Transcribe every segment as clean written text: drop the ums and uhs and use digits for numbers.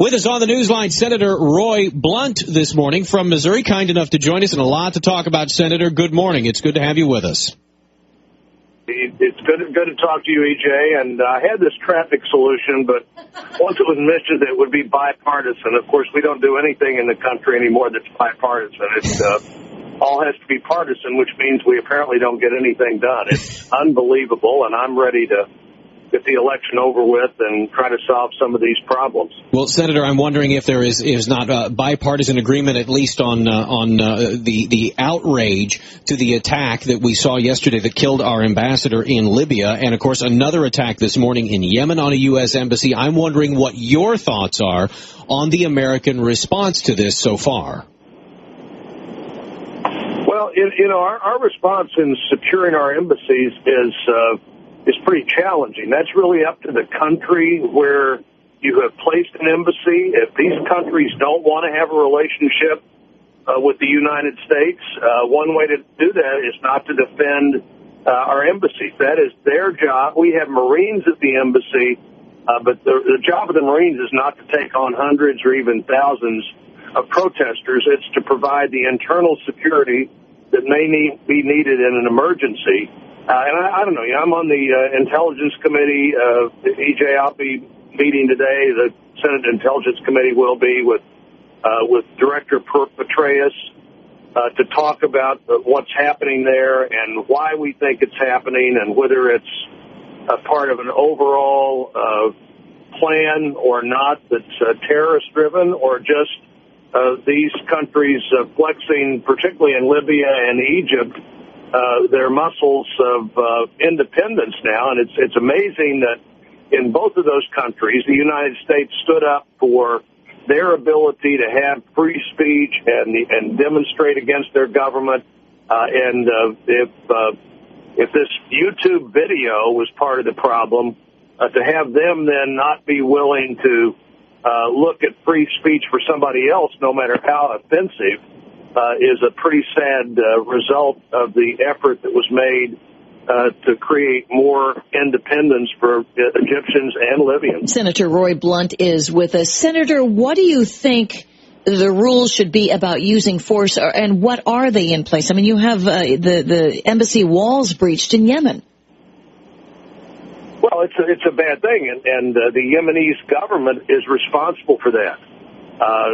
With us on the Newsline, Senator Roy Blunt this morning from Missouri, kind enough to join us, and a lot to talk about, Senator. Good morning. It's good to have you with us. It's good to talk to you, EJ, and I had this traffic solution, but once it was mentioned that it would be bipartisan. Of course, we don't do anything in the country anymore that's bipartisan. It all has to be partisan, which means we apparently don't get anything done. It's unbelievable, and I'm ready to get the election over with and try to solve some of these problems. Well, Senator, I'm wondering if there is not bipartisan agreement, at least on the outrage to the attack that we saw yesterday that killed our ambassador in Libya, and, of course, another attack this morning in Yemen on a U.S. embassy. I'm wondering what your thoughts are on the American response to this so far. Well, our response in securing our embassies is pretty challenging. That's really up to the country where you have placed an embassy. If these countries don't want to have a relationship with the United States, one way to do that is not to defend our embassies. That is their job. We have Marines at the embassy, but the job of the Marines is not to take on hundreds or even thousands of protesters. It's to provide the internal security that may be needed in an emergency. And I don't know. I'm on the Intelligence Committee. EJ, I'll be meeting today. The Senate Intelligence Committee will be with Director Petraeus to talk about what's happening there and why we think it's happening and whether it's a part of an overall plan or not that's terrorist-driven or just these countries flexing, particularly in Libya and Egypt, their muscles of independence now. And it's amazing that in both of those countries, the United States stood up for their ability to have free speech and demonstrate against their government. If this YouTube video was part of the problem, to have them then not be willing to look at free speech for somebody else, no matter how offensive, is a pretty sad result of the effort that was made to create more independence for Egyptians and Libyans. Senator Roy Blunt is with us. Senator, what do you think the rules should be about using force, and what are they in place? I mean, you have the embassy walls breached in Yemen. Well, it's a bad thing, and the Yemenese government is responsible for that.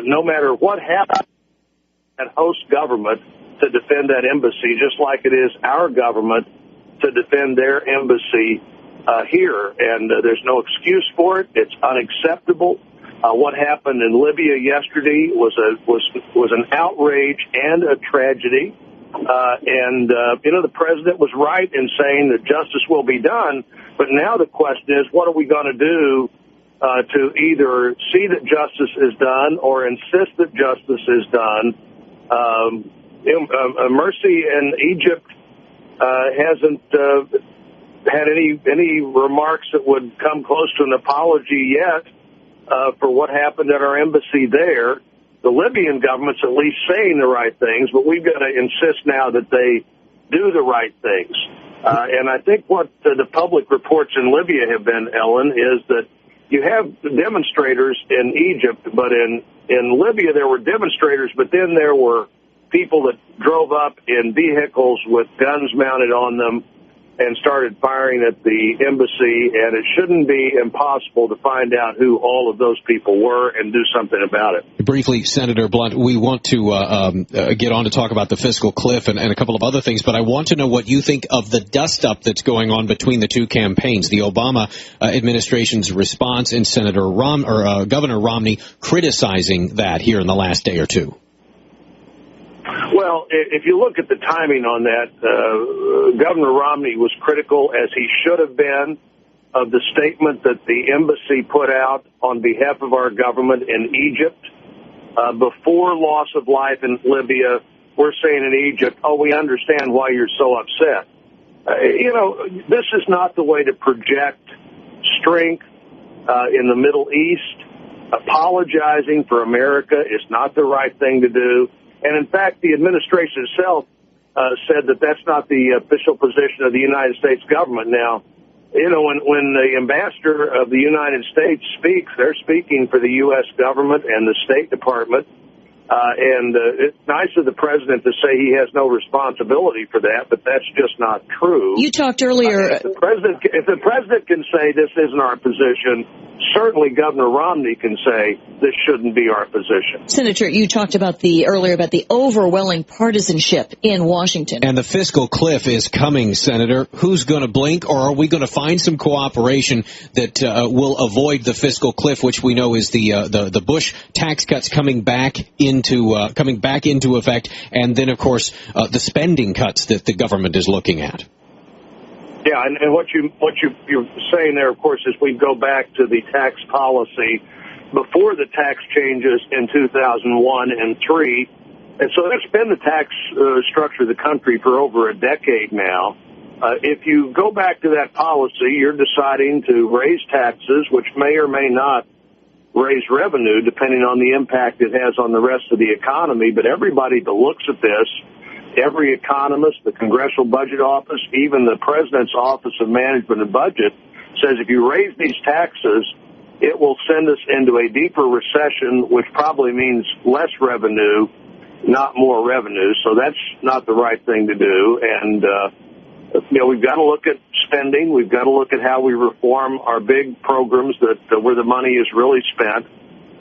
No matter what happens, that host government to defend that embassy, just like it is our government to defend their embassy here. And there's no excuse for it. It's unacceptable. What happened in Libya yesterday was an outrage and a tragedy. The president was right in saying that justice will be done. But now the question is, what are we going to do to either see that justice is done or insist that justice is done? Mercy in Egypt hasn't had any remarks that would come close to an apology yet for what happened at our embassy there. The Libyan government's at least saying the right things, but we've got to insist now that they do the right things. And I think what the public reports in Libya have been, Ellen, is that you have demonstrators in Egypt, but in Libya there were demonstrators, but then there were people that drove up in vehicles with guns mounted on them and started firing at the embassy, and it shouldn't be impossible to find out who all of those people were and do something about it. Briefly, Senator Blunt, we want to get on to talk about the fiscal cliff and a couple of other things, but I want to know what you think of the dust-up that's going on between the two campaigns, the Obama administration's response and Governor Romney criticizing that here in the last day or two. Well, if you look at the timing on that, Governor Romney was critical, as he should have been, of the statement that the embassy put out on behalf of our government in Egypt. Before loss of life in Libya, we're saying in Egypt, we understand why you're so upset. This is not the way to project strength in the Middle East. Apologizing for America is not the right thing to do. And, in fact, the administration itself said that that's not the official position of the United States government. Now, You know, when the ambassador of the United States speaks, they're speaking for the U.S. government and the State Department. And it's nice of the president to say he has no responsibility for that, but that's just not true. You talked earlier. If the president can say this isn't our position, certainly Governor Romney can say this shouldn't be our position. Senator, you talked about earlier about the overwhelming partisanship in Washington. And the fiscal cliff is coming, Senator. Who's going to blink, or are we going to find some cooperation that will avoid the fiscal cliff, which we know is the Bush tax cuts coming back into effect, and then, of course, the spending cuts that the government is looking at? Yeah, and what you're saying there, of course, is we go back to the tax policy before the tax changes in 2001 and 3. And so that's been the tax structure of the country for over a decade now. If you go back to that policy, you're deciding to raise taxes, which may or may not raise revenue, depending on the impact it has on the rest of the economy. But everybody that looks at this, every economist, the Congressional Budget Office, even the President's Office of Management and Budget, says if you raise these taxes, it will send us into a deeper recession, which probably means less revenue, not more revenue. So that's not the right thing to do. And, we've got to look at spending. We've got to look at how we reform our big programs where the money is really spent.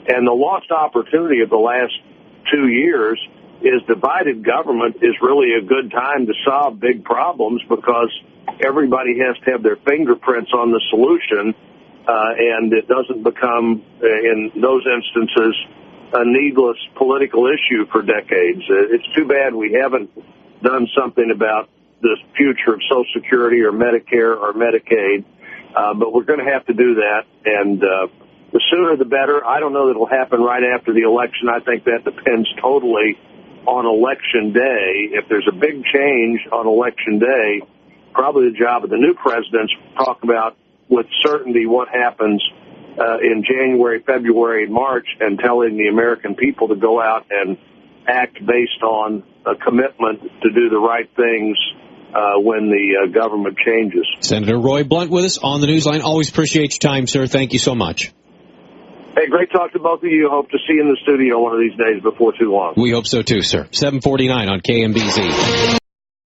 And the lost opportunity of the last 2 years is divided government is really a good time to solve big problems because everybody has to have their fingerprints on the solution, and it doesn't become, in those instances, a needless political issue for decades. It's too bad we haven't done something about the future of Social Security or Medicare or Medicaid, but we're going to have to do that, and the sooner the better. I don't know that it'll happen right after the election. I think that depends totally on Election Day. If there's a big change on Election Day, probably the job of the new presidents to talk about with certainty what happens in January, February, and March, and telling the American people to go out and act based on a commitment to do the right things when the government changes. Senator Roy Blunt with us on the Newsline. Always appreciate your time, sir. Thank you so much. Hey, great talk to both of you. Hope to see you in the studio one of these days before too long. We hope so too, sir. 749 on KMBZ.